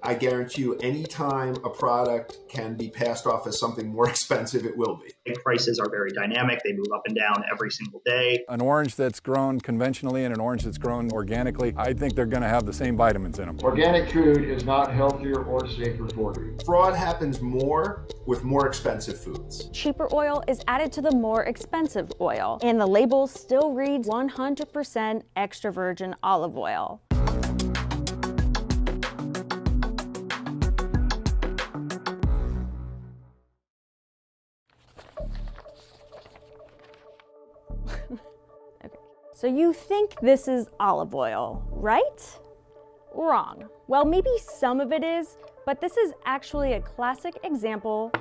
I guarantee you, anytime a product can be passed off as something more expensive, it will be. Prices are very dynamic. They move up and down every single day. An orange that's grown conventionally and an orange that's grown organically, I think they're going to have the same vitamins in them. Organic food is not healthier or safer for you. Fraud happens more with more expensive foods. Cheaper oil is added to the more expensive oil, and the label still reads 100% extra virgin olive oil. Okay. So you think this is olive oil, right? Wrong. Well, maybe some of it is, but this is actually a classic example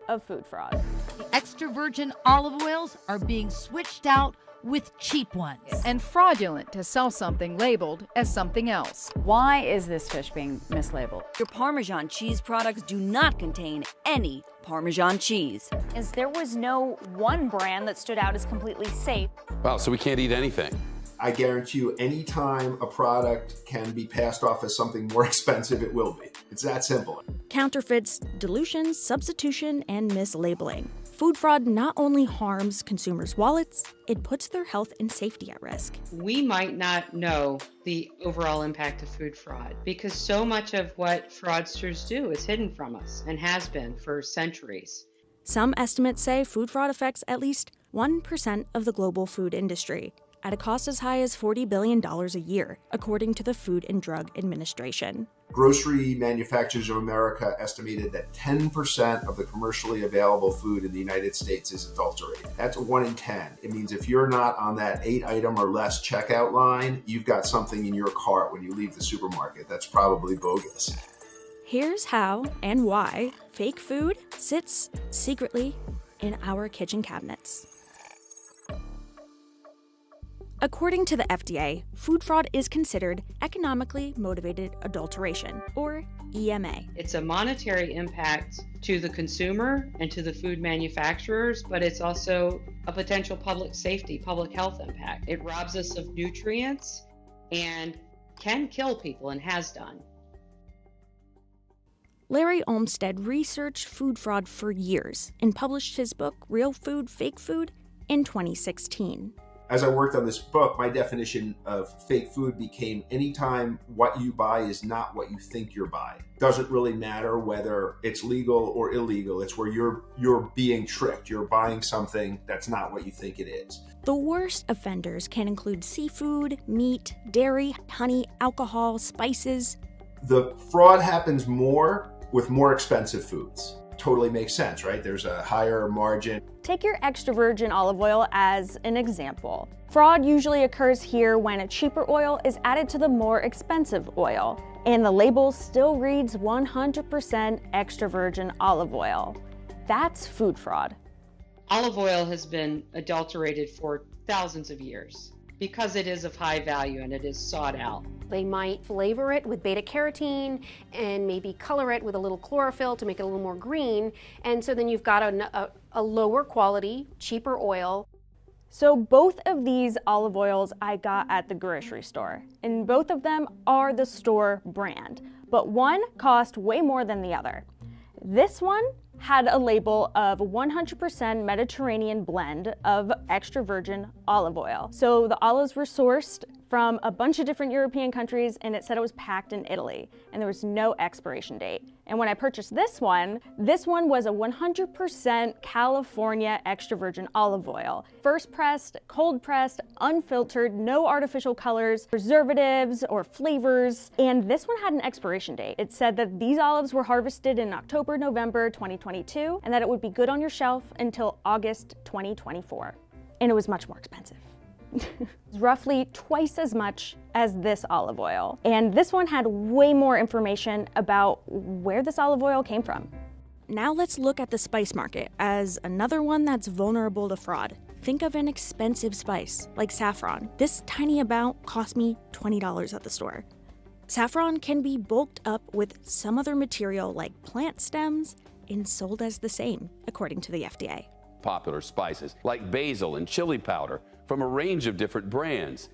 of food fraud. The extra virgin olive oils are being switched out with cheap ones. And fraudulent to sell something labeled as something else. Why is this fish being mislabeled? Your Parmesan cheese products do not contain any Parmesan cheese. As there was no one brand that stood out as completely safe. Wow, so we can't eat anything. I guarantee you, anytime a product can be passed off as something more expensive, it will be. It's that simple. Counterfeits, dilution, substitution, and mislabeling. Food fraud not only harms consumers' wallets, it puts their health and safety at risk. We might not know the overall impact of food fraud because so much of what fraudsters do is hidden from us and has been for centuries. Some estimates say food fraud affects at least 1% of the global food industry, at a cost as high as $40 billion a year, according to the Food and Drug Administration. Grocery Manufacturers of America estimated that 10% of the commercially available food in the United States is adulterated. That's 1 in 10. It means if you're not on that 8-item or less checkout line, you've got something in your cart when you leave the supermarket that's probably bogus. Here's how and why fake food sits secretly in our kitchen cabinets. According to the FDA, food fraud is considered economically motivated adulteration, or EMA. It's a monetary impact to the consumer and to the food manufacturers, but it's also a potential public safety, public health impact. It robs us of nutrients and can kill people and has done. Larry Olmsted researched food fraud for years and published his book, Real Food, Fake Food, in 2016. As I worked on this book, my definition of fake food became anytime what you buy is not what you think you're buying. Doesn't really matter whether it's legal or illegal. It's where you're being tricked. You're buying something that's not what you think it is. The worst offenders can include seafood, meat, dairy, honey, alcohol, spices. The fraud happens more with more expensive foods. Totally makes sense, right? There's a higher margin. Take your extra virgin olive oil as an example. Fraud usually occurs here when a cheaper oil is added to the more expensive oil, and the label still reads 100% extra virgin olive oil. That's food fraud. Olive oil has been adulterated for thousands of years because it is of high value and it is sought out. They might flavor it with beta carotene and maybe color it with a little chlorophyll to make it a little more green. And so then you've got a lower quality, cheaper oil. So both of these olive oils I got at the grocery store, and both of them are the store brand, but one cost way more than the other. This one had a label of 100% Mediterranean blend of extra virgin olive oil. So the olives were sourced from a bunch of different European countries, and it said it was packed in Italy, and there was no expiration date. And when I purchased this one was a 100% California extra virgin olive oil. First pressed, cold pressed, unfiltered, no artificial colors, preservatives, or flavors. And this one had an expiration date. It said that these olives were harvested in October, November 2022, and that it would be good on your shelf until August 2024. And it was much more expensive. Roughly twice as much as this olive oil. And this one had way more information about where this olive oil came from. Now let's look at the spice market as another one that's vulnerable to fraud. Think of an expensive spice, like saffron. This tiny amount cost me $20 at the store. Saffron can be bulked up with some other material like plant stems and sold as the same, according to the FDA. Popular spices like basil and chili powder from a range of different brands.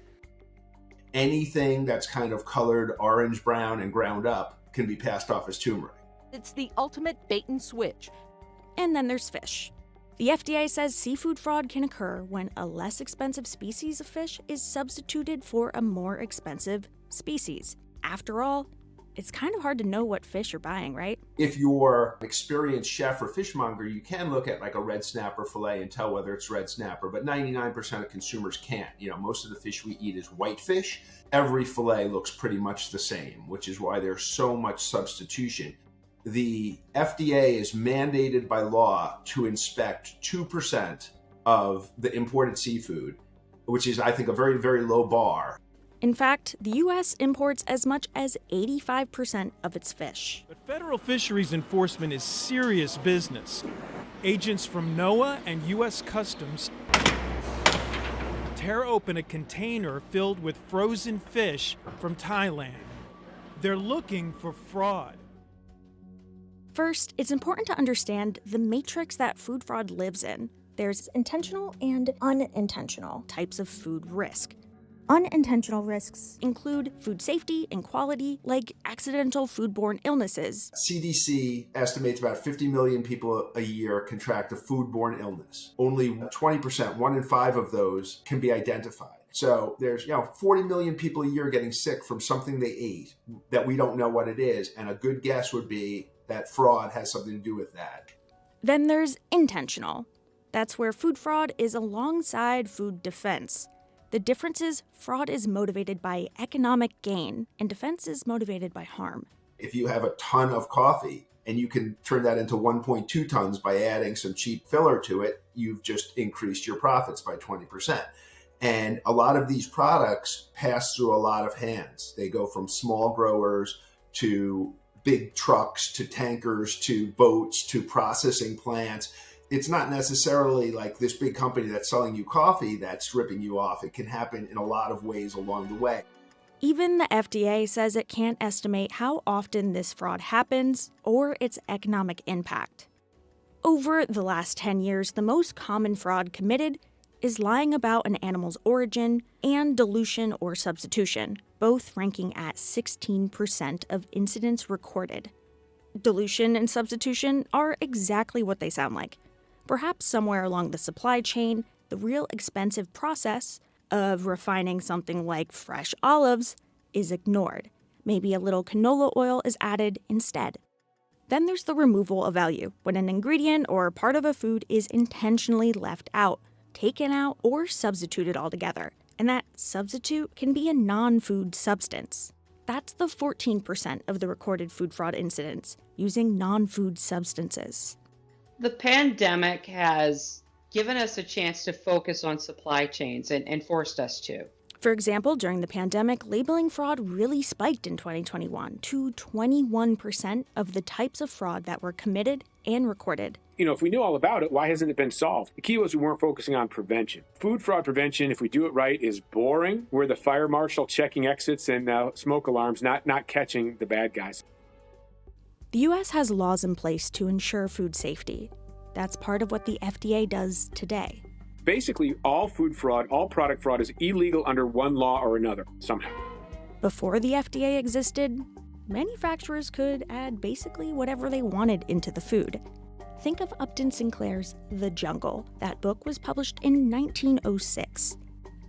Anything that's kind of colored orange, brown, and ground up can be passed off as turmeric. It's the ultimate bait and switch. And then there's fish. The FDA says seafood fraud can occur when a less expensive species of fish is substituted for a more expensive species. After all, it's kind of hard to know what fish you're buying, right? If you're an experienced chef or fishmonger, you can look at like a red snapper fillet and tell whether it's red snapper, but 99% of consumers can't. Most of the fish we eat is white fish. Every fillet looks pretty much the same, which is why there's so much substitution. The FDA is mandated by law to inspect 2% of the imported seafood, which is, I think, a very, very low bar. In fact, the U.S. imports as much as 85% of its fish. But federal fisheries enforcement is serious business. Agents from NOAA and U.S. Customs tear open a container filled with frozen fish from Thailand. They're looking for fraud. First, it's important to understand the matrix that food fraud lives in. There's intentional and unintentional types of food risk. Unintentional risks include food safety and quality, like accidental foodborne illnesses. CDC estimates about 50 million people a year contract a foodborne illness. Only 20%, 1 in 5 of those can be identified. So there's 40 million people a year getting sick from something they ate that we don't know what it is, and a good guess would be that fraud has something to do with that. Then there's intentional. That's where food fraud is alongside food defense. The difference is fraud is motivated by economic gain, and defense is motivated by harm. If you have a ton of coffee and you can turn that into 1.2 tons by adding some cheap filler to it, you've just increased your profits by 20%. And a lot of these products pass through a lot of hands. They go from small growers to big trucks to tankers to boats to processing plants. It's not necessarily like this big company that's selling you coffee that's ripping you off. It can happen in a lot of ways along the way. Even the FDA says it can't estimate how often this fraud happens or its economic impact. Over the last 10 years, the most common fraud committed is lying about an animal's origin and dilution or substitution, both ranking at 16% of incidents recorded. Dilution and substitution are exactly what they sound like. Perhaps somewhere along the supply chain, the real expensive process of refining something like fresh olives is ignored. Maybe a little canola oil is added instead. Then there's the removal of value, when an ingredient or part of a food is intentionally left out, taken out, or substituted altogether. And that substitute can be a non-food substance. That's the 14% of the recorded food fraud incidents using non-food substances. The pandemic has given us a chance to focus on supply chains and forced us to. For example, during the pandemic, labeling fraud really spiked in 2021 to 21% of the types of fraud that were committed and recorded. If we knew all about it, why hasn't it been solved? The key was we weren't focusing on prevention. Food fraud prevention, if we do it right, is boring. We're the fire marshal checking exits and smoke alarms, not catching the bad guys. The U.S. has laws in place to ensure food safety. That's part of what the FDA does today. Basically, all food fraud, all product fraud is illegal under one law or another, somehow. Before the FDA existed, manufacturers could add basically whatever they wanted into the food. Think of Upton Sinclair's The Jungle. That book was published in 1906.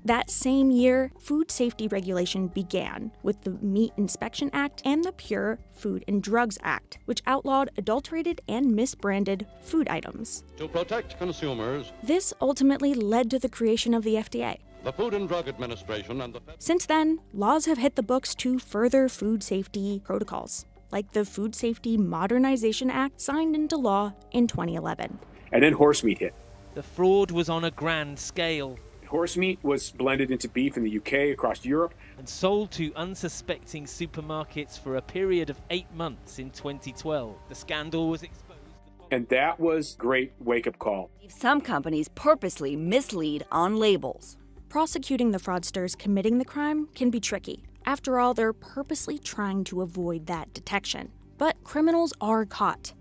That same year, food safety regulation began with the Meat Inspection Act and the Pure Food and Drugs Act, which outlawed adulterated and misbranded food items. To protect consumers, this ultimately led to the creation of the FDA. the Food and Drug Administration and the... Since then, laws have hit the books to further food safety protocols, like the Food Safety Modernization Act signed into law in 2011. And then horse meat hit. The fraud was on a grand scale. Horse meat was blended into beef in the UK, across Europe, and sold to unsuspecting supermarkets for a period of 8 months in 2012. The scandal was exposed. And that was a great wake-up call. Some companies purposely mislead on labels. Prosecuting the fraudsters committing the crime can be tricky. After all, they're purposely trying to avoid that detection. But criminals are caught.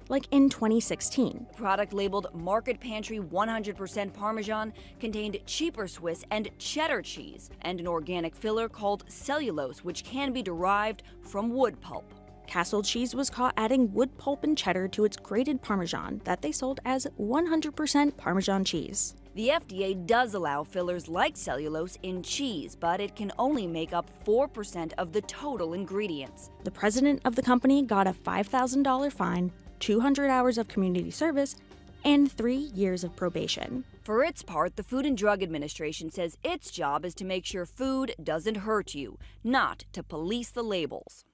Like in 2016. The product labeled Market Pantry 100% Parmesan contained cheaper Swiss and cheddar cheese and an organic filler called cellulose, which can be derived from wood pulp. Castle Cheese was caught adding wood pulp and cheddar to its grated Parmesan that they sold as 100% Parmesan cheese. The FDA does allow fillers like cellulose in cheese, but it can only make up 4% of the total ingredients. The president of the company got a $5,000 fine, 200 hours of community service, and 3 years of probation. For its part, the Food and Drug Administration says its job is to make sure food doesn't hurt you, not to police the labels.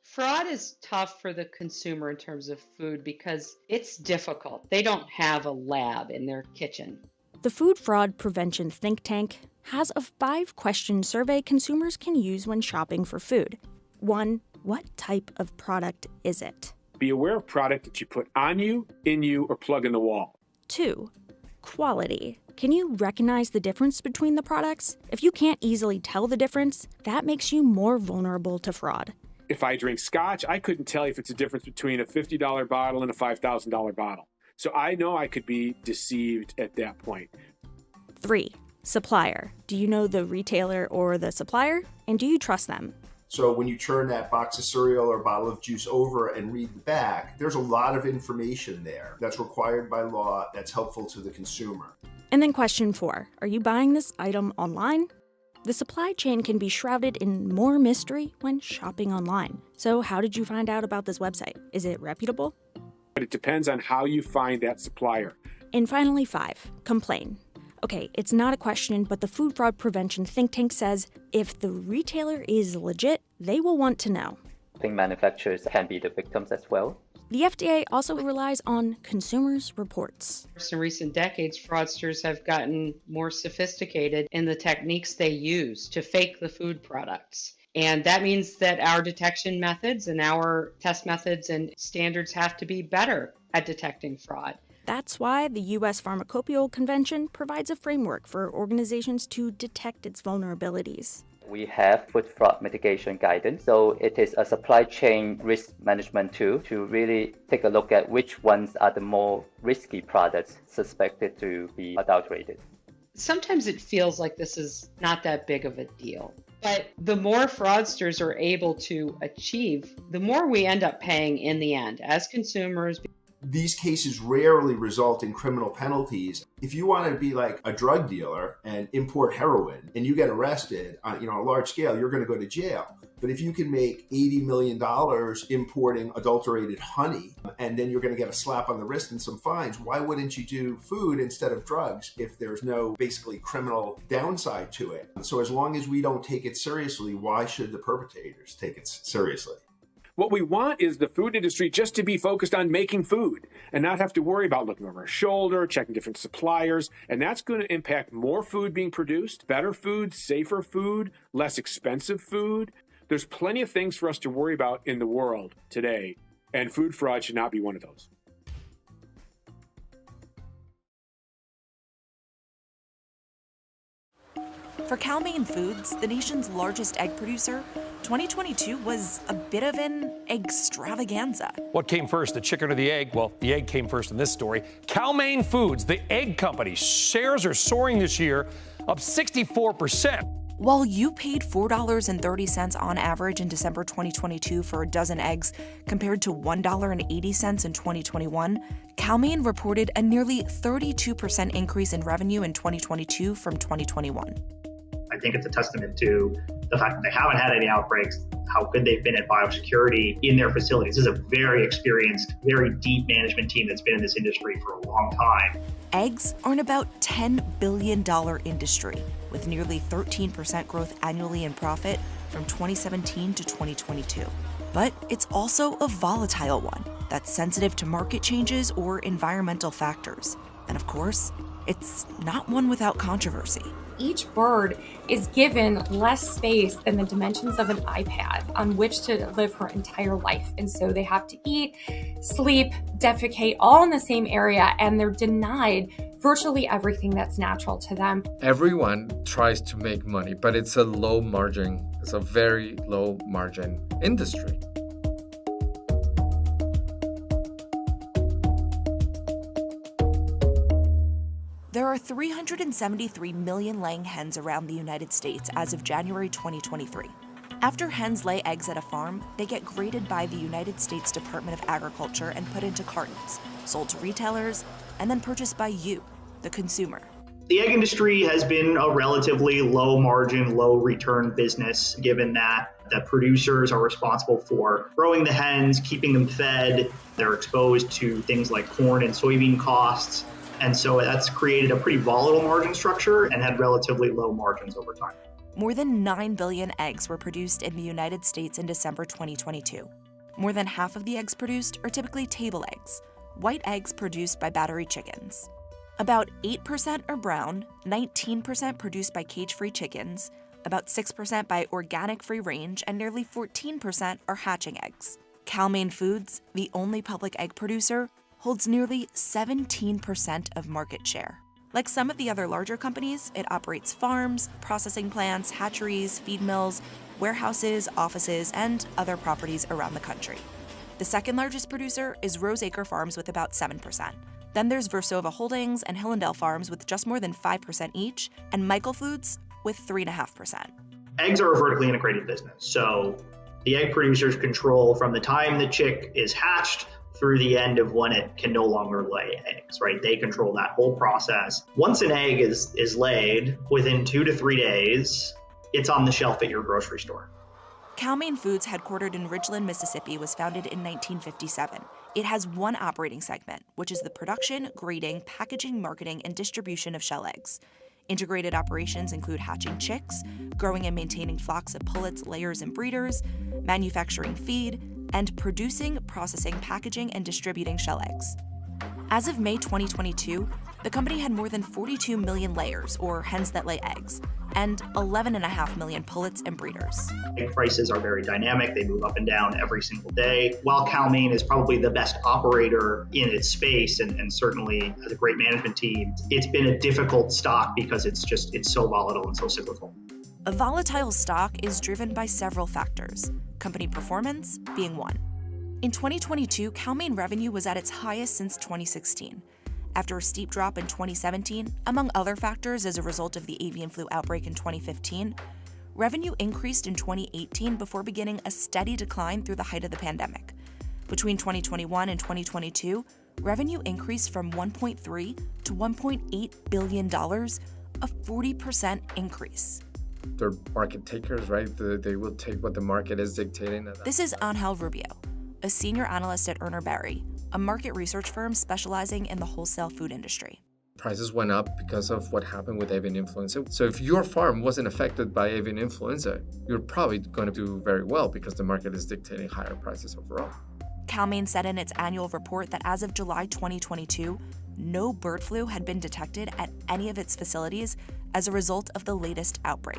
Fraud is tough for the consumer in terms of food because it's difficult. They don't have a lab in their kitchen. The Food Fraud Prevention Think Tank has a 5-question survey consumers can use when shopping for food. 1. What type of product is it? Be aware of product that you put on you, in you, or plug in the wall. 2. Quality. Can you recognize the difference between the products? If you can't easily tell the difference, that makes you more vulnerable to fraud. If I drink scotch, I couldn't tell you if it's a difference between a $50 bottle and a $5,000 bottle. So I know I could be deceived at that point. 3. Supplier. Do you know the retailer or the supplier? And do you trust them? So when you turn that box of cereal or bottle of juice over and read the back, there's a lot of information there that's required by law that's helpful to the consumer. And then question 4. Are you buying this item online? The supply chain can be shrouded in more mystery when shopping online. So how did you find out about this website? Is it reputable? But it depends on how you find that supplier. And finally 5, complain. Okay, it's not a question, but the Food Fraud Prevention Think Tank says if the retailer is legit, they will want to know. I think manufacturers can be the victims as well. The FDA also relies on consumers' reports. In recent decades, fraudsters have gotten more sophisticated in the techniques they use to fake the food products. And that means that our detection methods and our test methods and standards have to be better at detecting fraud. That's why the U.S. Pharmacopoeia Convention provides a framework for organizations to detect its vulnerabilities. We have food fraud mitigation guidance, so it is a supply chain risk management tool to really take a look at which ones are the more risky products suspected to be adulterated. Sometimes it feels like this is not that big of a deal, but the more fraudsters are able to achieve, the more we end up paying in the end as consumers. These cases rarely result in criminal penalties. If you want to be like a drug dealer and import heroin and you get arrested on a large scale, you're going to go to jail. But if you can make $80 million importing adulterated honey and then you're going to get a slap on the wrist and some fines, why wouldn't you do food instead of drugs if there's no basically criminal downside to it? So as long as we don't take it seriously, why should the perpetrators take it seriously? What we want is the food industry just to be focused on making food and not have to worry about looking over our shoulder, checking different suppliers. And that's going to impact more food being produced, better food, safer food, less expensive food. There's plenty of things for us to worry about in the world today, and food fraud should not be one of those. For Cal-Maine Foods, the nation's largest egg producer, 2022 was a bit of an extravaganza. What came first, the chicken or the egg? Well, the egg came first in this story. Cal-Maine Foods, the egg company, shares are soaring this year, up 64%. While you paid $4.30 on average in December 2022 for a dozen eggs, compared to $1.80 in 2021, Cal-Maine reported a nearly 32% increase in revenue in 2022 from 2021. I think it's a testament to the fact that they haven't had any outbreaks, how good they've been at biosecurity in their facilities. This is a very experienced, very deep management team that's been in this industry for a long time. Eggs are an about $10 billion industry, with nearly 13% growth annually in profit from 2017 to 2022. But it's also a volatile one that's sensitive to market changes or environmental factors. And of course, it's not one without controversy. Each bird is given less space than the dimensions of an iPad on which to live her entire life. And so they have to eat, sleep, defecate all in the same area, and they're denied virtually everything that's natural to them. Everyone tries to make money, but it's a very low margin industry. There are 373 million laying hens around the United States as of January 2023. After hens lay eggs at a farm, they get graded by the United States Department of Agriculture and put into cartons, sold to retailers, and then purchased by you, the consumer. The egg industry has been a relatively low margin, low return business, given that the producers are responsible for growing the hens, keeping them fed. They're exposed to things like corn and soybean costs. And so that's created a pretty volatile margin structure and had relatively low margins over time. More than 9 billion eggs were produced in the United States in December 2022. More than half of the eggs produced are typically table eggs, white eggs produced by battery chickens. About 8% are brown, 19% produced by cage-free chickens, about 6% by organic free-range, and nearly 14% are hatching eggs. Cal-Maine Foods, the only public egg producer, holds nearly 17% of market share. Like some of the other larger companies, it operates farms, processing plants, hatcheries, feed mills, warehouses, offices, and other properties around the country. The second largest producer is Roseacre Farms with about 7%. Then there's Versova Holdings and Hillendale Farms with just more than 5% each, and Michael Foods with 3.5%. Eggs are a vertically integrated business. So the egg producers control from the time the chick is hatched through the end of when it can no longer lay eggs, right? They control that whole process. Once an egg is laid, within 2 to 3 days, it's on the shelf at your grocery store. Cal-Maine Foods, headquartered in Ridgeland, Mississippi, was founded in 1957. It has one operating segment, which is the production, grading, packaging, marketing, and distribution of shell eggs. Integrated operations include hatching chicks, growing and maintaining flocks of pullets, layers, and breeders, manufacturing feed, and producing, processing, packaging, and distributing shell eggs. As of May 2022, the company had more than 42 million layers, or hens that lay eggs, and 11.5 million pullets and breeders. Egg prices are very dynamic. They move up and down every single day. While Cal-Maine is probably the best operator in its space and certainly has a great management team, it's been a difficult stock because it's so volatile and so cyclical. A volatile stock is driven by several factors, company performance being one. In 2022, Cal-Maine revenue was at its highest since 2016. After a steep drop in 2017, among other factors as a result of the avian flu outbreak in 2015, revenue increased in 2018 before beginning a steady decline through the height of the pandemic. Between 2021 and 2022, revenue increased from $1.3 to $1.8 billion, a 40% increase. They're market takers, right? They will take what the market is dictating. This is Angel Rubio, a senior analyst at Urner Barry, a market research firm specializing in the wholesale food industry. Prices went up because of what happened with avian influenza. So if your farm wasn't affected by avian influenza, you're probably going to do very well because the market is dictating higher prices overall. Cal-Maine said in its annual report that as of July 2022, no bird flu had been detected at any of its facilities as a result of the latest outbreak.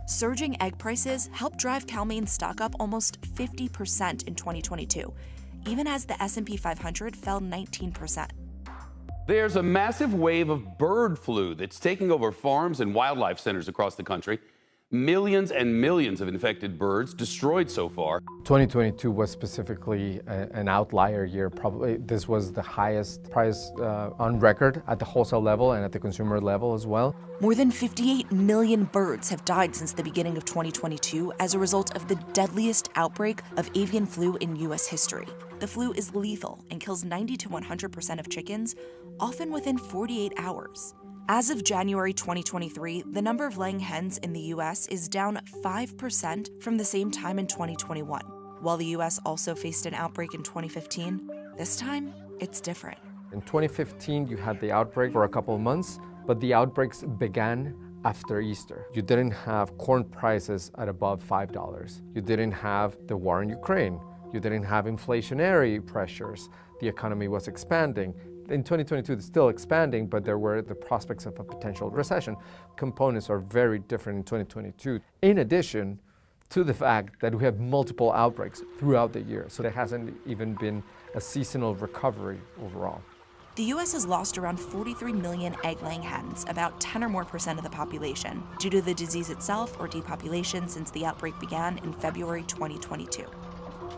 Surging egg prices helped drive Cal-Maine's stock up almost 50% in 2022, even as the S&P 500 fell 19%. There's a massive wave of bird flu that's taking over farms and wildlife centers across the country. Millions and millions of infected birds destroyed so far. 2022 was specifically an outlier year. Probably this was the highest price on record at the wholesale level and at the consumer level as well. More than 58 million birds have died since the beginning of 2022 as a result of the deadliest outbreak of avian flu in U.S. history. The flu is lethal and kills 90 to 100% of chickens, often within 48 hours. As of January 2023, the number of laying hens in the U.S. is down 5% from the same time in 2021. While the U.S. also faced an outbreak in 2015, this time it's different. In 2015, you had the outbreak for a couple of months, but the outbreaks began after Easter. You didn't have corn prices at above $5. You didn't have the war in Ukraine. You didn't have inflationary pressures. The economy was expanding. In 2022, it's still expanding, but there were the prospects of a potential recession. Components are very different in 2022. In addition to the fact that we have multiple outbreaks throughout the year, so there hasn't even been a seasonal recovery overall. The U.S. has lost around 43 million egg-laying hens, about 10 or more % of the population, due to the disease itself or depopulation since the outbreak began in February 2022.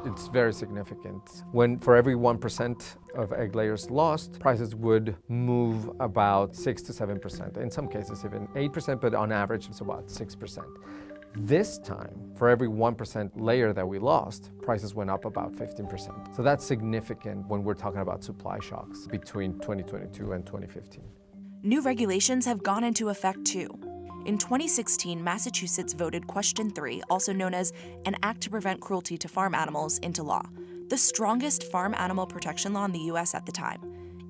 It's very significant. When for every 1% of egg layers lost, prices would move about 6 to 7%. In some cases, even 8%, but on average, it's about 6%. This time, for every 1% layer that we lost, prices went up about 15%. So that's significant when we're talking about supply shocks between 2022 and 2015. New regulations have gone into effect too. In 2016, Massachusetts voted Question 3, also known as an Act to Prevent Cruelty to Farm Animals, into law, the strongest farm animal protection law in the U.S. at the time.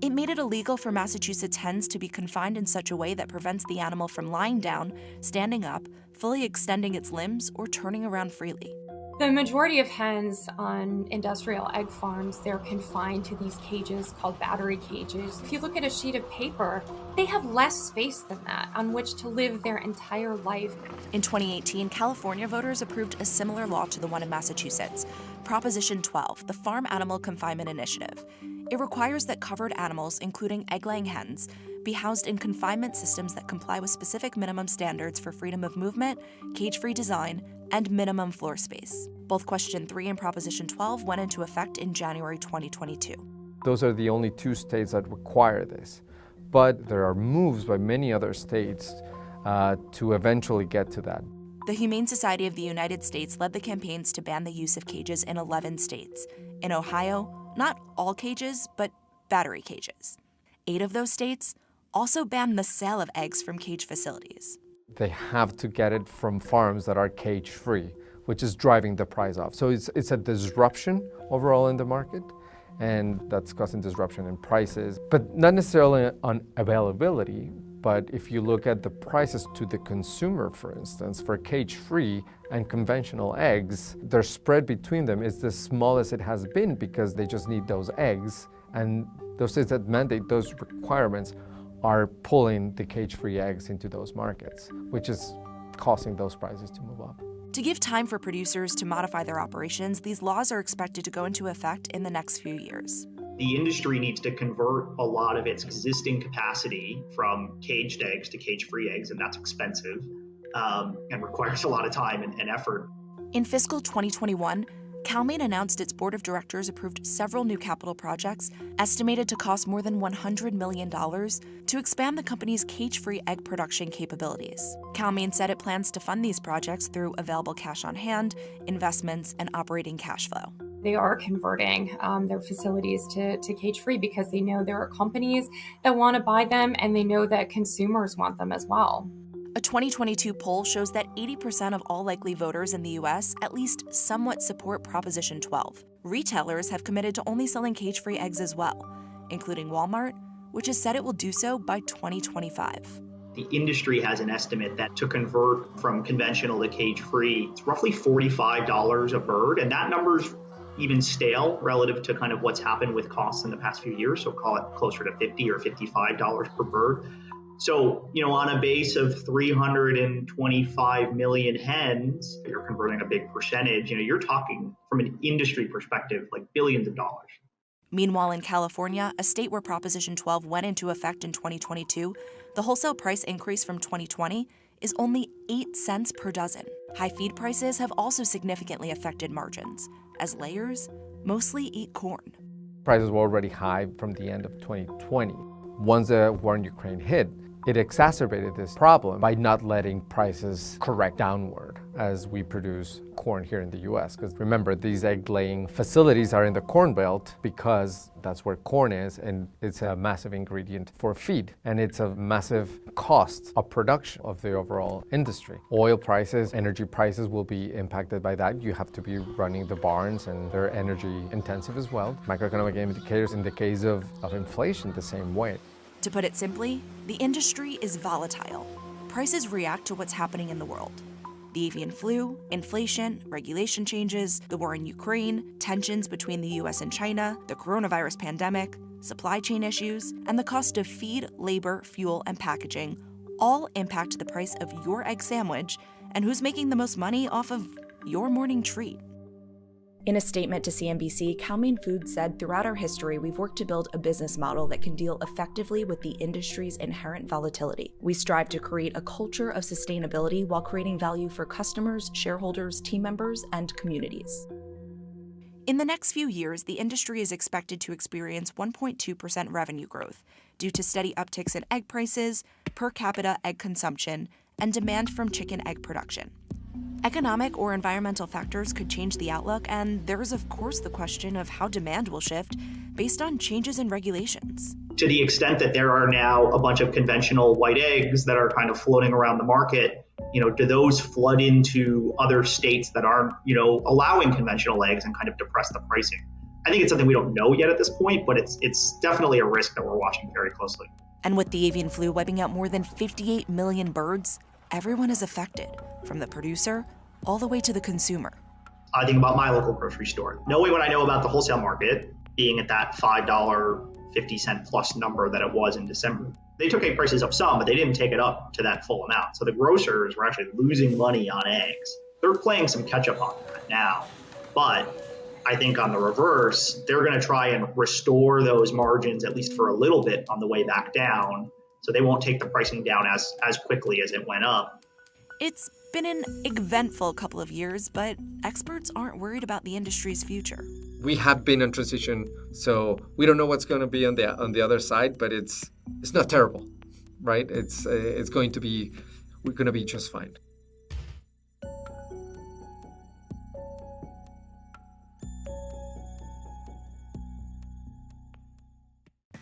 It made it illegal for Massachusetts hens to be confined in such a way that prevents the animal from lying down, standing up, fully extending its limbs, or turning around freely. The majority of hens on industrial egg farms, they're confined to these cages called battery cages. If you look at a sheet of paper, they have less space than that on which to live their entire life. In 2018, California voters approved a similar law to the one in Massachusetts, Proposition 12, the Farm Animal Confinement Initiative. It requires that covered animals, including egg-laying hens, be housed in confinement systems that comply with specific minimum standards for freedom of movement, cage-free design, and minimum floor space. Both Question 3 and Proposition 12 went into effect in January 2022. Those are the only two states that require this. But there are moves by many other states to eventually get to that. The Humane Society of the United States led the campaigns to ban the use of cages in 11 states. In Ohio, not all cages, but battery cages. 8 of those states also banned the sale of eggs from cage facilities. They have to get it from farms that are cage-free, which is driving the price up. So it's a disruption overall in the market, and that's causing disruption in prices, but not necessarily on availability. But if you look at the prices to the consumer, for instance, for cage-free and conventional eggs, their spread between them is the smallest it has been because they just need those eggs, and those states that mandate those requirements are pulling the cage-free eggs into those markets, which is causing those prices to move up. To give time for producers to modify their operations, these laws are expected to go into effect in the next few years. The industry needs to convert a lot of its existing capacity from caged eggs to cage-free eggs, and that's expensive and requires a lot of time and effort. In fiscal 2021, Cal-Maine announced its board of directors approved several new capital projects estimated to cost more than $100 million to expand the company's cage-free egg production capabilities. Cal-Maine said it plans to fund these projects through available cash on hand, investments, and operating cash flow. They are converting their facilities to cage-free because they know there are companies that want to buy them, and they know that consumers want them as well. A 2022 poll shows that 80% of all likely voters in the U.S. at least somewhat support Proposition 12. Retailers have committed to only selling cage-free eggs as well, including Walmart, which has said it will do so by 2025. The industry has an estimate that to convert from conventional to cage-free, it's roughly $45 a bird, and that number's even stale relative to kind of what's happened with costs in the past few years, so call it closer to $50 or $55 per bird. So, on a base of 325 million hens, you're converting a big percentage. You're talking from an industry perspective, like billions of dollars. Meanwhile, in California, a state where Proposition 12 went into effect in 2022, the wholesale price increase from 2020 is only 8 cents per dozen. High feed prices have also significantly affected margins, as layers mostly eat corn. Prices were already high from the end of 2020. Once the war in Ukraine hit, it exacerbated this problem by not letting prices correct downward as we produce corn here in the US. Because remember, these egg-laying facilities are in the Corn Belt because that's where corn is, and it's a massive ingredient for feed. And it's a massive cost of production of the overall industry. Oil prices, energy prices will be impacted by that. You have to be running the barns, and they're energy intensive as well. Macroeconomic indicators in the case of inflation the same way. To put it simply, the industry is volatile. Prices react to what's happening in the world. The avian flu, inflation, regulation changes, the war in Ukraine, tensions between the US and China, the coronavirus pandemic, supply chain issues, and the cost of feed, labor, fuel, and packaging all impact the price of your egg sandwich and who's making the most money off of your morning treat. In a statement to CNBC, Cal-Maine Foods said, "Throughout our history, we've worked to build a business model that can deal effectively with the industry's inherent volatility. We strive to create a culture of sustainability while creating value for customers, shareholders, team members, and communities." In the next few years, the industry is expected to experience 1.2% revenue growth due to steady upticks in egg prices, per capita egg consumption, and demand from chicken egg production. Economic or environmental factors could change the outlook, and there's of course the question of how demand will shift based on changes in regulations. To the extent that there are now a bunch of conventional white eggs that are kind of floating around the market, do those flood into other states that aren't, allowing conventional eggs and kind of depress the pricing? I think it's something we don't know yet at this point, but it's definitely a risk that we're watching very closely. And with the avian flu wiping out more than 58 million birds, everyone is affected, from the producer all the way to the consumer. I think about my local grocery store. Knowing what I know about the wholesale market, being at that $5.50 plus number that it was in December, they took egg prices up some, but they didn't take it up to that full amount. So the grocers were actually losing money on eggs. They're playing some catch up on that now. But I think on the reverse, they're going to try and restore those margins, at least for a little bit, on the way back down. So they won't take the pricing down as quickly as it went up. It's been an eventful couple of years, but experts aren't worried about the industry's future. We have been in transition, so we don't know what's going to be on the other side, but it's not terrible, right? We're going to be just fine.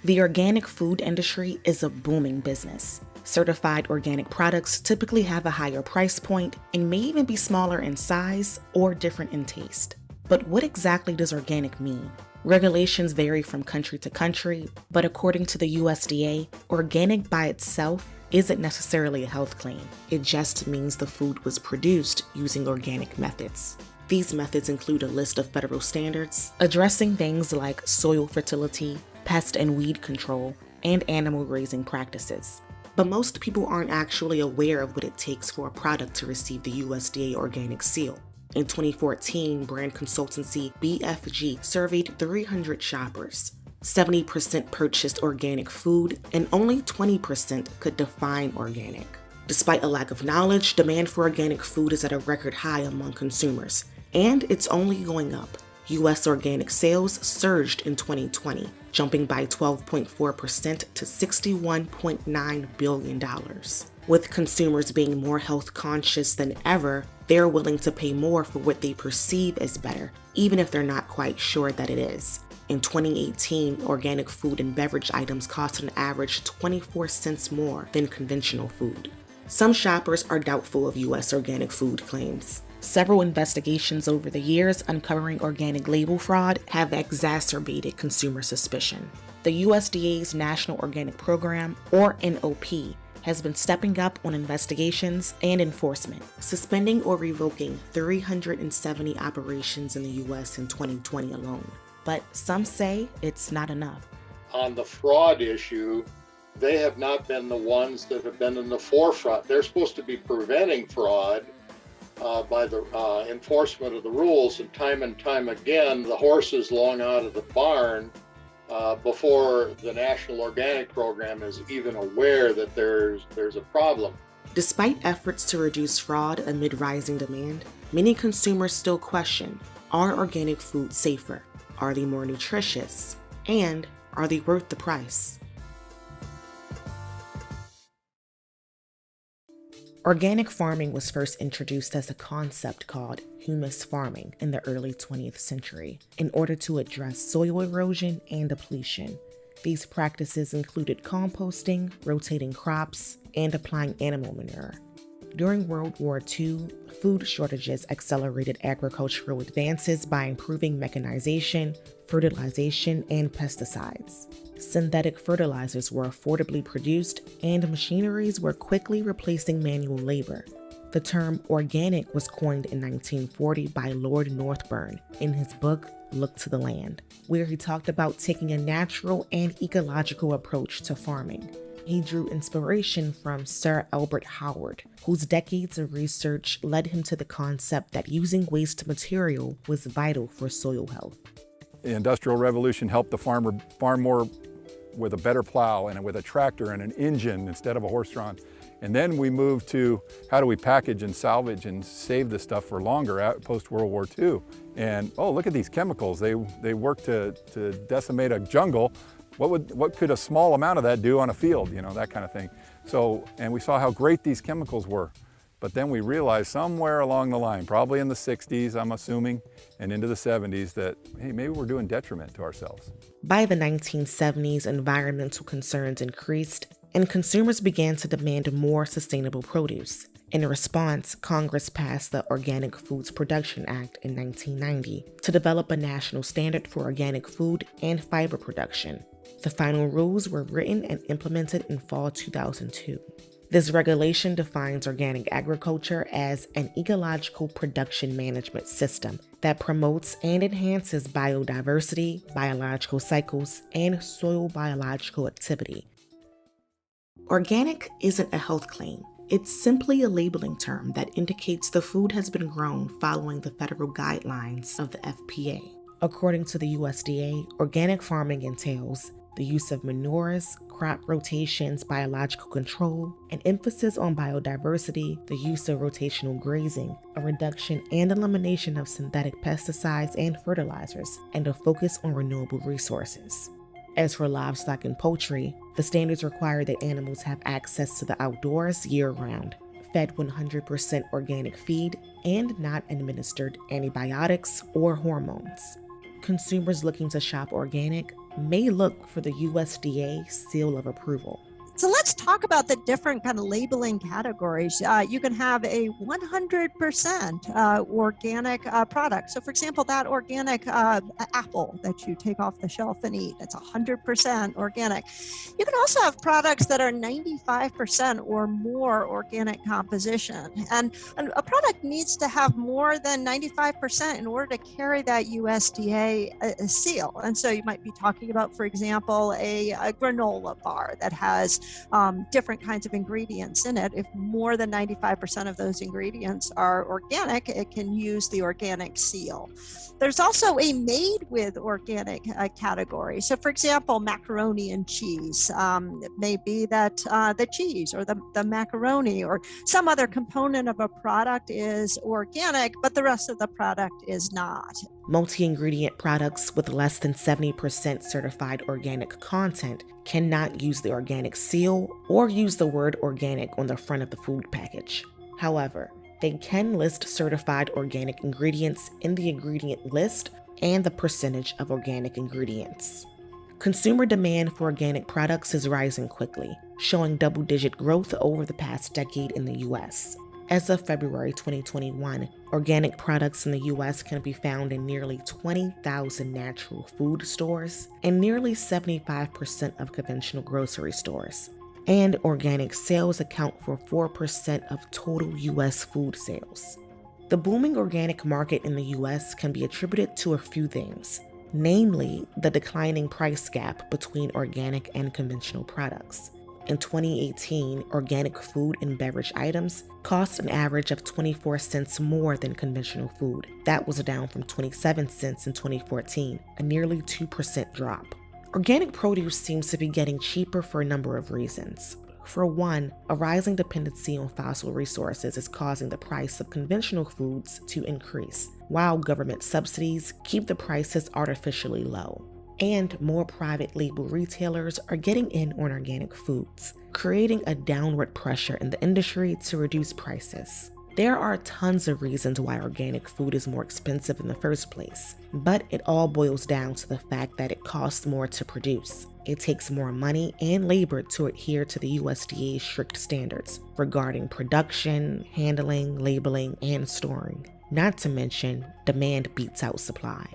The organic food industry is a booming business. Certified organic products typically have a higher price point and may even be smaller in size or different in taste. But what exactly does organic mean? Regulations vary from country to country, but according to the USDA, organic by itself isn't necessarily a health claim. It just means the food was produced using organic methods. These methods include a list of federal standards addressing things like soil fertility, pest and weed control, and animal raising practices. But most people aren't actually aware of what it takes for a product to receive the USDA organic seal. In 2014, brand consultancy BFG surveyed 300 shoppers. 70% purchased organic food, and only 20% could define organic. Despite a lack of knowledge, demand for organic food is at a record high among consumers, and it's only going up. U.S. organic sales surged in 2020, jumping by 12.4% to $61.9 billion. With consumers being more health conscious than ever, they're willing to pay more for what they perceive as better, even if they're not quite sure that it is. In 2018, organic food and beverage items cost an average 24 cents more than conventional food. Some shoppers are doubtful of U.S. organic food claims. Several investigations over the years uncovering organic label fraud have exacerbated consumer suspicion. The USDA's National Organic Program, or NOP, has been stepping up on investigations and enforcement, suspending or revoking 370 operations in the U.S. in 2020 alone. But some say it's not enough. On the fraud issue, they have not been the ones that have been in the forefront. They're supposed to be preventing fraud by the enforcement of the rules, and time again, the horse is long out of the barn before the National Organic Program is even aware that there's a problem. Despite efforts to reduce fraud amid rising demand, many consumers still question, are organic foods safer? Are they more nutritious? And are they worth the price? Organic farming was first introduced as a concept called humus farming in the early 20th century in order to address soil erosion and depletion. These practices included composting, rotating crops, and applying animal manure. During World War II, food shortages accelerated agricultural advances by improving mechanization, fertilization, and pesticides. Synthetic fertilizers were affordably produced, and machineries were quickly replacing manual labor. The term organic was coined in 1940 by Lord Northburn in his book Look to the Land, where he talked about taking a natural and ecological approach to farming. He drew inspiration from Sir Albert Howard, whose decades of research led him to the concept that using waste material was vital for soil health. The Industrial Revolution helped the farmer farm more with a better plow and with a tractor and an engine instead of a horse-drawn. And then we moved to how do we package and salvage and save the stuff for longer post-World War II. And oh, look at these chemicals. They work to decimate a jungle. What could a small amount of that do on a field, that kind of thing. So, and we saw how great these chemicals were But then we realized somewhere along the line, probably in the 60s, I'm assuming, and into the 70s, that, hey, maybe we're doing detriment to ourselves. By the 1970s, environmental concerns increased, and consumers began to demand more sustainable produce. In response, Congress passed the Organic Foods Production Act in 1990 to develop a national standard for organic food and fiber production. The final rules were written and implemented in fall 2002. This regulation defines organic agriculture as an ecological production management system that promotes and enhances biodiversity, biological cycles, and soil biological activity. Organic isn't a health claim. It's simply a labeling term that indicates the food has been grown following the federal guidelines of the FPA. According to the USDA, organic farming entails the use of manures, crop rotations, biological control, an emphasis on biodiversity, the use of rotational grazing, a reduction and elimination of synthetic pesticides and fertilizers, and a focus on renewable resources. As for livestock and poultry, the standards require that animals have access to the outdoors year-round, fed 100% organic feed, and not administered antibiotics or hormones. Consumers looking to shop organic may look for the USDA seal of approval. So let's talk about the different kind of labeling categories. You can have a 100% organic product. So for example, that organic apple that you take off the shelf and eat, that's 100% organic. You can also have products that are 95% or more organic composition. And a product needs to have more than 95% in order to carry that USDA seal. And so you might be talking about, for example, a granola bar that has different kinds of ingredients in it. If more than 95% of those ingredients are organic, it can use the organic seal. There's also a made with organic category. So for example, macaroni and cheese. It may be that the cheese or the macaroni or some other component of a product is organic, but the rest of the product is not. Multi-ingredient products with less than 70% certified organic content cannot use the organic seal or use the word organic on the front of the food package. However, they can list certified organic ingredients in the ingredient list and the percentage of organic ingredients. Consumer demand for organic products is rising quickly, showing double-digit growth over the past decade in the U.S. As of February 2021, organic products in the U.S. can be found in nearly 20,000 natural food stores and nearly 75% of conventional grocery stores. And organic sales account for 4% of total U.S. food sales. The booming organic market in the U.S. can be attributed to a few things, namely the declining price gap between organic and conventional products. In 2018, organic food and beverage items cost an average of 24 cents more than conventional food. That was down from 27 cents in 2014, a nearly 2% drop. Organic produce seems to be getting cheaper for a number of reasons. For one, a rising dependency on fossil resources is causing the price of conventional foods to increase, while government subsidies keep the prices artificially low. And more private label retailers are getting in on organic foods, creating a downward pressure in the industry to reduce prices. There are tons of reasons why organic food is more expensive in the first place, but it all boils down to the fact that it costs more to produce. It takes more money and labor to adhere to the USDA's strict standards regarding production, handling, labeling, and storing. Not to mention, demand beats out supply.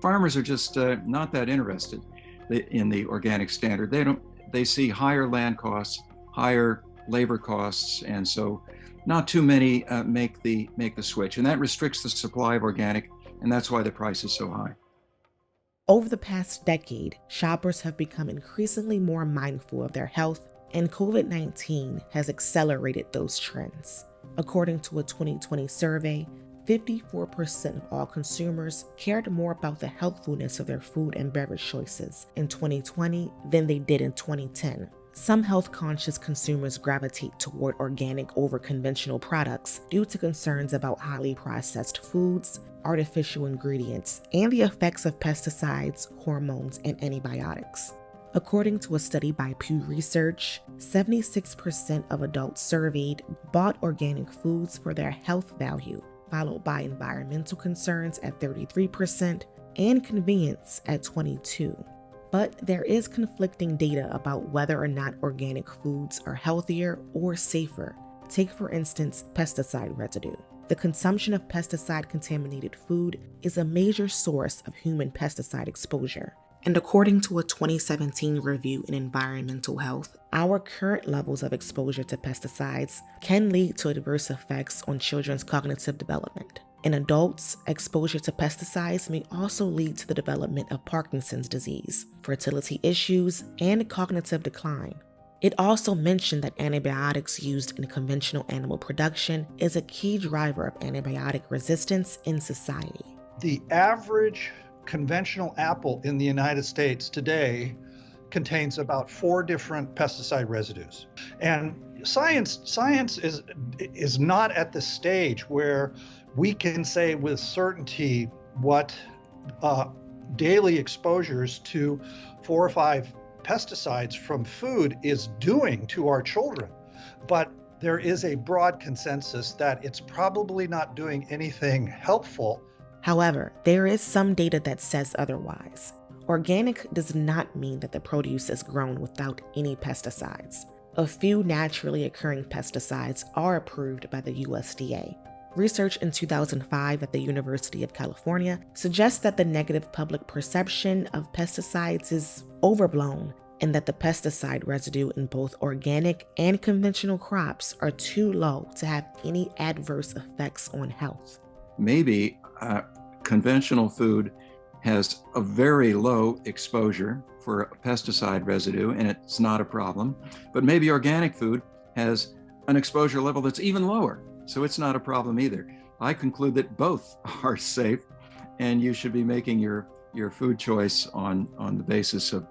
Farmers are just not that interested in the organic standard. They see higher land costs, higher labor costs, and so not too many make the switch, and that restricts the supply of organic, and that's why the price is so high. Over the past decade, shoppers have become increasingly more mindful of their health, and COVID-19 has accelerated those trends. According to a 2020 survey, 54% of all consumers cared more about the healthfulness of their food and beverage choices in 2020 than they did in 2010. Some health-conscious consumers gravitate toward organic over conventional products due to concerns about highly processed foods, artificial ingredients, and the effects of pesticides, hormones, and antibiotics. According to a study by Pew Research, 76% of adults surveyed bought organic foods for their health value, followed by environmental concerns at 33% and convenience at 22%. But there is conflicting data about whether or not organic foods are healthier or safer. Take, for instance, pesticide residue. The consumption of pesticide-contaminated food is a major source of human pesticide exposure. And according to a 2017 review in environmental health, our current levels of exposure to pesticides can lead to adverse effects on children's cognitive development. In adults, exposure to pesticides may also lead to the development of Parkinson's disease, fertility issues, and cognitive decline. It also mentioned that antibiotics used in conventional animal production is a key driver of antibiotic resistance in society. The average conventional apple in the United States today contains about 4 different pesticide residues. And science is not at the stage where we can say with certainty what daily exposures to 4 or 5 pesticides from food is doing to our children. But there is a broad consensus that it's probably not doing anything helpful. However, there is some data that says otherwise. Organic does not mean that the produce is grown without any pesticides. A few naturally occurring pesticides are approved by the USDA. Research in 2005 at the University of California suggests that the negative public perception of pesticides is overblown and that the pesticide residue in both organic and conventional crops are too low to have any adverse effects on health. Maybe conventional food has a very low exposure for pesticide residue and it's not a problem, but maybe organic food has an exposure level that's even lower, so it's not a problem either. I conclude that both are safe and you should be making your food choice on the basis of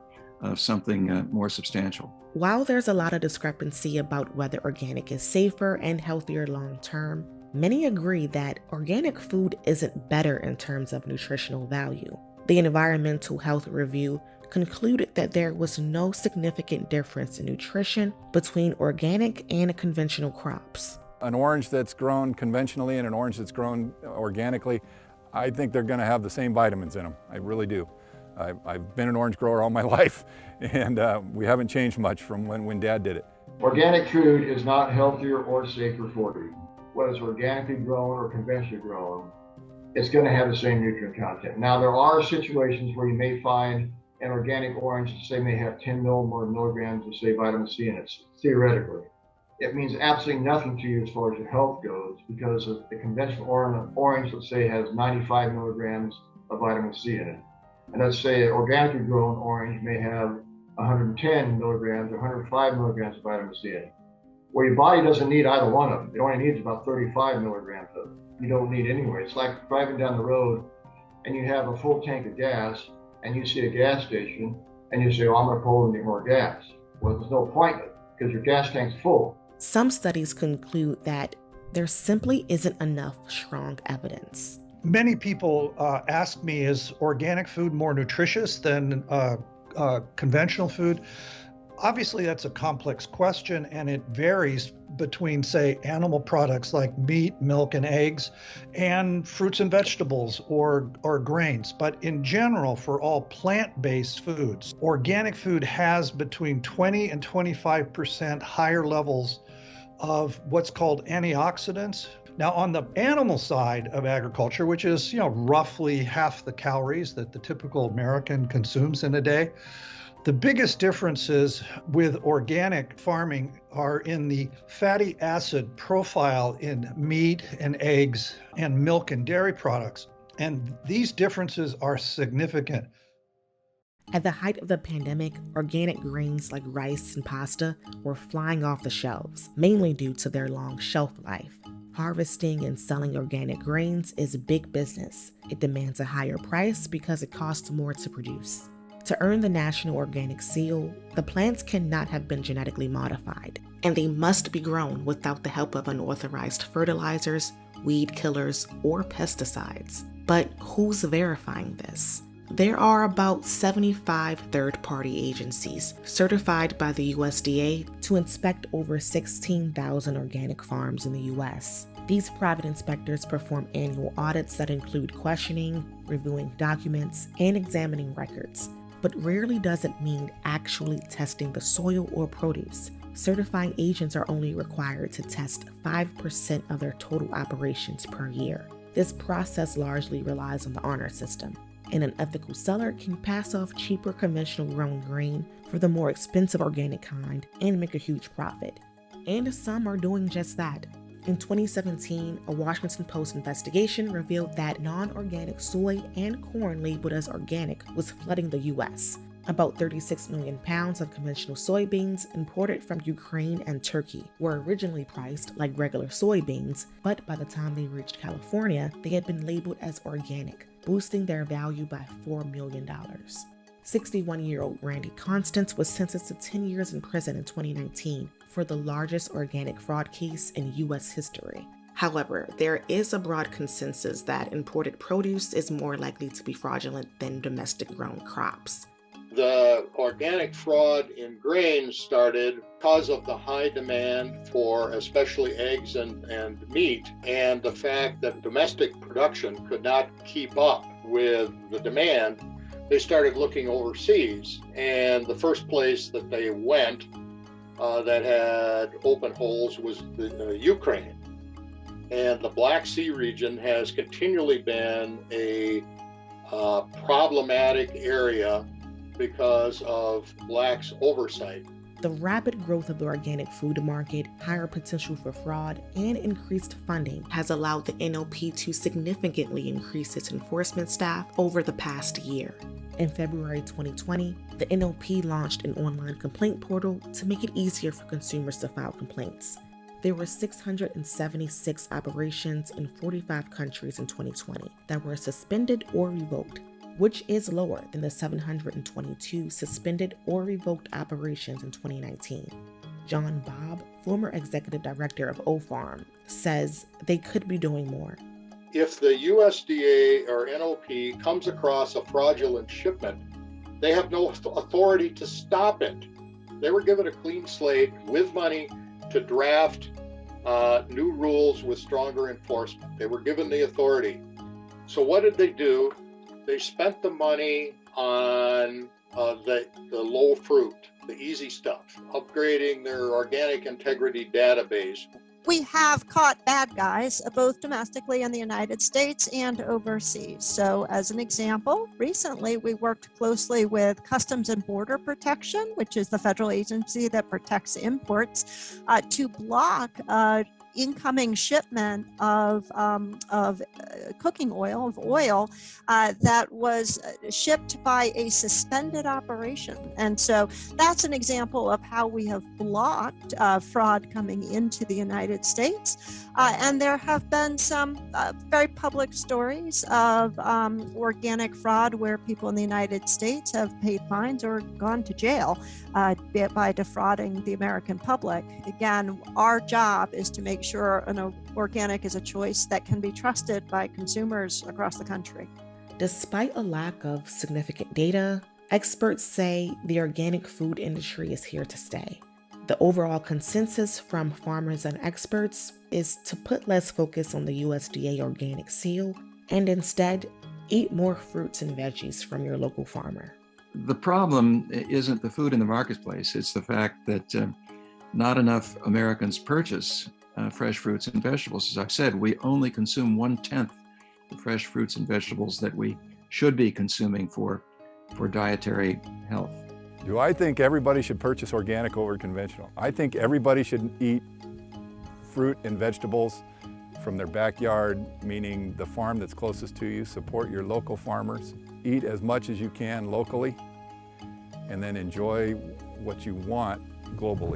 something more substantial. While there's a lot of discrepancy about whether organic is safer and healthier long term, many agree that organic food isn't better in terms of nutritional value. The Environmental Health Review concluded that there was no significant difference in nutrition between organic and conventional crops. An orange that's grown conventionally and an orange that's grown organically, I think they're going to have the same vitamins in them. I really do. I've been an orange grower all my life, and we haven't changed much from when Dad did it. Organic food is not healthier or safer for you. Whether it's organically grown or conventionally grown, it's going to have the same nutrient content. Now, there are situations where you may find an organic orange, say, may have 10 more milligrams of, say, vitamin C in it, theoretically. It means absolutely nothing to you as far as your health goes, because the conventional orange, let's say, has 95 milligrams of vitamin C in it. And let's say an organically grown orange may have 110 milligrams or 105 milligrams of vitamin C in it. Well, your body doesn't need either one of them. It only needs about 35 milligrams of it. You don't need anyway. It's like driving down the road and you have a full tank of gas and you see a gas station and you say, oh, I'm going to pull and get more gas. Well, there's no point because your gas tank's full. Some studies conclude that there simply isn't enough strong evidence. Many people ask me, is organic food more nutritious than conventional food? Obviously, that's a complex question, and it varies between, say, animal products like meat, milk, and eggs, and fruits and vegetables or grains. But in general, for all plant-based foods, organic food has between 20 and 25% higher levels of what's called antioxidants. Now, on the animal side of agriculture, which is, roughly half the calories that the typical American consumes in a day, the biggest differences with organic farming are in the fatty acid profile in meat and eggs and milk and dairy products. And these differences are significant. At the height of the pandemic, organic grains like rice and pasta were flying off the shelves, mainly due to their long shelf life. Harvesting and selling organic grains is big business. It demands a higher price because it costs more to produce. To earn the National Organic Seal, the plants cannot have been genetically modified, and they must be grown without the help of unauthorized fertilizers, weed killers, or pesticides. But who's verifying this? There are about 75 third-party agencies certified by the USDA to inspect over 16,000 organic farms in the U.S. These private inspectors perform annual audits that include questioning, reviewing documents, and examining records, but rarely does it mean actually testing the soil or produce. Certifying agents are only required to test 5% of their total operations per year. This process largely relies on the honor system, and an ethical seller can pass off cheaper conventional grown grain for the more expensive organic kind and make a huge profit. And some are doing just that. In 2017, a Washington Post investigation revealed that non-organic soy and corn labeled as organic was flooding the U.S. About 36 million pounds of conventional soybeans imported from Ukraine and Turkey were originally priced like regular soybeans, but by the time they reached California, they had been labeled as organic, boosting their value by $4 million. 61-year-old Randy Constance was sentenced to 10 years in prison in 2019 for the largest organic fraud case in U.S. history. However, there is a broad consensus that imported produce is more likely to be fraudulent than domestic-grown crops. The organic fraud in grain started because of the high demand for especially eggs and meat, and the fact that domestic production could not keep up with the demand. They started looking overseas, and the first place that they went that had open holes was the Ukraine. And the Black Sea region has continually been a problematic area because of blacks' oversight. The rapid growth of the organic food market, higher potential for fraud, and increased funding has allowed the NOP to significantly increase its enforcement staff over the past year. In February 2020, the NOP launched an online complaint portal to make it easier for consumers to file complaints. There were 676 operations in 45 countries in 2020 that were suspended or revoked, which is lower than the 722 suspended or revoked operations in 2019. John Bobb, former executive director of OFARM, says they could be doing more. If the USDA or NOP comes across a fraudulent shipment, they have no authority to stop it. They were given a clean slate with money to draft new rules with stronger enforcement. They were given the authority. So what did they do? They spent the money on the low fruit, the easy stuff, upgrading their organic integrity database. We have caught bad guys, both domestically in the United States and overseas. So as an example, recently we worked closely with Customs and Border Protection, which is the federal agency that protects imports, to block incoming shipment of cooking oil, that was shipped by a suspended operation. And so that's an example of how we have blocked fraud coming into the United States. And there have been some very public stories of organic fraud where people in the United States have paid fines or gone to jail by defrauding the American public. Again, our job is to make sure an organic is a choice that can be trusted by consumers across the country. Despite a lack of significant data, experts say the organic food industry is here to stay. The overall consensus from farmers and experts is to put less focus on the USDA organic seal and instead eat more fruits and veggies from your local farmer. The problem isn't the food in the marketplace. It's the fact that not enough Americans purchase fresh fruits and vegetables. As I've said, we only consume 1/10 the fresh fruits and vegetables that we should be consuming for dietary health. Do I think everybody should purchase organic over conventional? I think everybody should eat fruit and vegetables from their backyard, meaning the farm that's closest to you. Support your local farmers. Eat as much as you can locally, and then enjoy what you want globally.